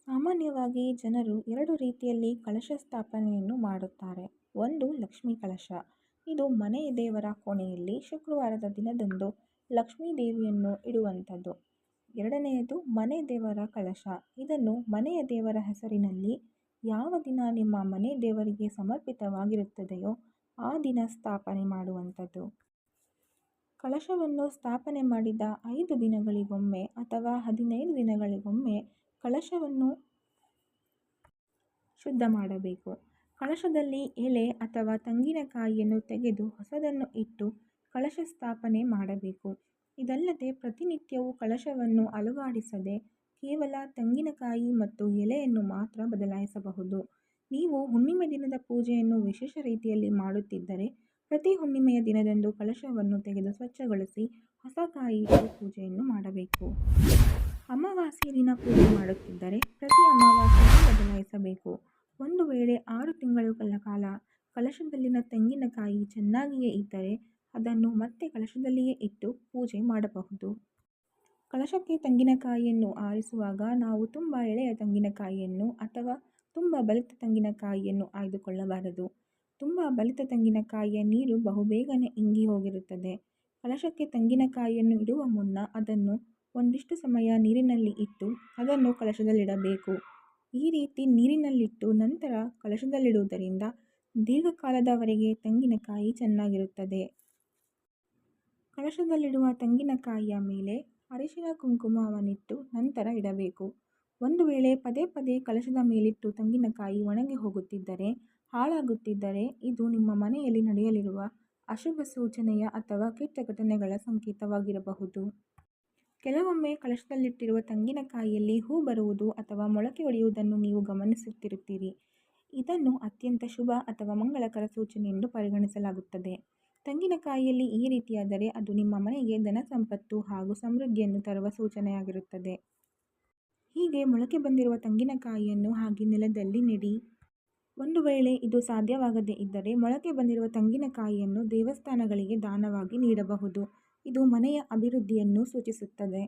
ಸಾಮಾನ್ಯವಾಗಿ ಜನರು ಎರಡು ರೀತಿಯಲ್ಲಿ ಕಲಶ ಸ್ಥಾಪನೆಯನ್ನು ಮಾಡುತ್ತಾರೆ. ಒಂದು ಲಕ್ಷ್ಮೀ ಕಲಶ. ಇದು ಮನೆಯ ದೇವರ ಕೋಣೆಯಲ್ಲಿ ಶುಕ್ರವಾರದ ದಿನದಂದು ಲಕ್ಷ್ಮೀ ದೇವಿಯನ್ನು ಇಡುವಂಥದ್ದು. ಎರಡನೆಯದು ಮನೆ ದೇವರ ಕಲಶ. ಇದನ್ನು ಮನೆಯ ದೇವರ ಹೆಸರಿನಲ್ಲಿ ಯಾವ ದಿನ ನಿಮ್ಮ ಮನೆ ದೇವರಿಗೆ ಸಮರ್ಪಿತವಾಗಿರುತ್ತದೆಯೋ ಆ ದಿನ ಸ್ಥಾಪನೆ ಮಾಡುವಂಥದ್ದು. ಕಲಶವನ್ನು ಸ್ಥಾಪನೆ ಮಾಡಿದ 5 ದಿನಗಳಿಗೊಮ್ಮೆ ಅಥವಾ 15 ದಿನಗಳಿಗೊಮ್ಮೆ ಕಲಶವನ್ನು ಶುದ್ಧ ಮಾಡಬೇಕು. ಕಲಶದಲ್ಲಿ ಎಲೆ ಅಥವಾ ತೆಂಗಿನಕಾಯಿಯನ್ನು ತೆಗೆದು ಹೊಸದನ್ನು ಇಟ್ಟು ಕಲಶ ಸ್ಥಾಪನೆ ಮಾಡಬೇಕು. ಇದಲ್ಲದೆ ಪ್ರತಿನಿತ್ಯವೂ ಕಲಶವನ್ನು ಅಲುಗಾಡಿಸದೆ ಕೇವಲ ತೆಂಗಿನಕಾಯಿ ಮತ್ತು ಎಲೆಯನ್ನು ಮಾತ್ರ ಬದಲಾಯಿಸಬಹುದು. ನೀವು ಹುಣ್ಣಿಮೆ ದಿನದ ಪೂಜೆಯನ್ನು ವಿಶೇಷ ರೀತಿಯಲ್ಲಿ ಮಾಡುತ್ತಿದ್ದರೆ ಪ್ರತಿ ಹುಣ್ಣಿಮೆಯ ದಿನದಂದು ಕಲಶವನ್ನು ತೆಗೆದು ಸ್ವಚ್ಛಗೊಳಿಸಿ ಹೊಸ ಕಾಯಿ ಇಟ್ಟು ಪೂಜೆಯನ್ನು ಮಾಡಬೇಕು. ಅಮಾವಾಸ್ಯೆ ದಿನ ಪೂಜೆ ಮಾಡುತ್ತಿದ್ದರೆ ಪ್ರತಿ ಅಮಾವಾಸ್ಯೆಗೂ ಬದಲಾಯಿಸಬೇಕು. ಒಂದು ವೇಳೆ 6 ತಿಂಗಳ ಕಾಲ ಕಲಶದಲ್ಲಿನ ತೆಂಗಿನಕಾಯಿ ಚೆನ್ನಾಗಿಯೇ ಇದ್ದರೆ ಅದನ್ನು ಮತ್ತೆ ಕಲಶದಲ್ಲಿಯೇ ಇಟ್ಟು ಪೂಜೆ ಮಾಡಬಹುದು. ಕಲಶಕ್ಕೆ ತೆಂಗಿನಕಾಯಿಯನ್ನು ಆರಿಸುವಾಗ ನಾವು ತುಂಬ ಎಳೆಯ ತೆಂಗಿನಕಾಯಿಯನ್ನು ಅಥವಾ ತುಂಬ ಬಲಿತ ತೆಂಗಿನಕಾಯಿಯನ್ನು ಆಯ್ದುಕೊಳ್ಳಬಾರದು. ತುಂಬ ಬಲಿತ ತೆಂಗಿನಕಾಯಿಯ ನೀರು ಬಹುಬೇಗನೆ ಇಂಗಿ ಹೋಗಿರುತ್ತದೆ. ಕಲಶಕ್ಕೆ ತೆಂಗಿನಕಾಯಿಯನ್ನು ಇಡುವ ಮುನ್ನ ಅದನ್ನು ಒಂದಿಷ್ಟು ಸಮಯ ನೀರಿನಲ್ಲಿ ಇಟ್ಟು ಅದನ್ನು ಕಲಶದಲ್ಲಿಡಬೇಕು. ಈ ರೀತಿ ನೀರಿನಲ್ಲಿಟ್ಟು ನಂತರ ಕಲಶದಲ್ಲಿಡುವುದರಿಂದ ದೀರ್ಘಕಾಲದವರೆಗೆ ತೆಂಗಿನಕಾಯಿ ಚೆನ್ನಾಗಿರುತ್ತದೆ. ಕಲಶದಲ್ಲಿಡುವ ತೆಂಗಿನಕಾಯಿಯ ಮೇಲೆ ಅರಿಶಿನ ಕುಂಕುಮವನ್ನಿಟ್ಟು ನಂತರ ಇಡಬೇಕು. ಒಂದು ವೇಳೆ ಪದೇ ಪದೇ ಕಲಶದ ಮೇಲಿಟ್ಟು ತೆಂಗಿನಕಾಯಿ ಒಣಗಿ ಹೋಗುತ್ತಿದ್ದರೆ, ಹಾಳಾಗುತ್ತಿದ್ದರೆ ಇದು ನಿಮ್ಮ ಮನೆಯಲ್ಲಿ ನಡೆಯಲಿರುವ ಅಶುಭ ಸೂಚನೆಯ ಅಥವಾ ಕೆಟ್ಟ ಘಟನೆಗಳ ಸಂಕೇತವಾಗಿರಬಹುದು. ಕೆಲವೊಮ್ಮೆ ಕಲಶದಲ್ಲಿಟ್ಟಿರುವ ತೆಂಗಿನಕಾಯಿಯಲ್ಲಿ ಹೂ ಬರುವುದು ಅಥವಾ ಮೊಳಕೆ ಒಡೆಯುವುದನ್ನು ನೀವು ಗಮನಿಸುತ್ತಿರುತ್ತೀರಿ. ಇದನ್ನು ಅತ್ಯಂತ ಶುಭ ಅಥವಾ ಮಂಗಳಕರ ಸೂಚನೆ ಎಂದು ಪರಿಗಣಿಸಲಾಗುತ್ತದೆ. ತೆಂಗಿನಕಾಯಿಯಲ್ಲಿ ಈ ರೀತಿಯಾದರೆ ಅದು ನಿಮ್ಮ ಮನೆಗೆ ಧನ ಸಂಪತ್ತು ಹಾಗೂ ಸಮೃದ್ಧಿಯನ್ನು ತರುವ ಸೂಚನೆಯಾಗಿರುತ್ತದೆ. ಹೀಗೆ ಮೊಳಕೆ ಬಂದಿರುವ ತೆಂಗಿನಕಾಯಿಯನ್ನು ಹಾಗೆ ನೆಲದಲ್ಲಿ ನೆಡಿ. ಒಂದು ವೇಳೆ ಇದು ಸಾಧ್ಯವಾಗದೇ ಇದ್ದರೆ ಮೊಳಕೆ ಬಂದಿರುವ ತೆಂಗಿನಕಾಯಿಯನ್ನು ದೇವಸ್ಥಾನಗಳಿಗೆ ದಾನವಾಗಿ ನೀಡಬಹುದು. ಇದು ಮನೆಯ ಅಭಿವೃದ್ಧಿಯನ್ನು ಸೂಚಿಸುತ್ತದೆ.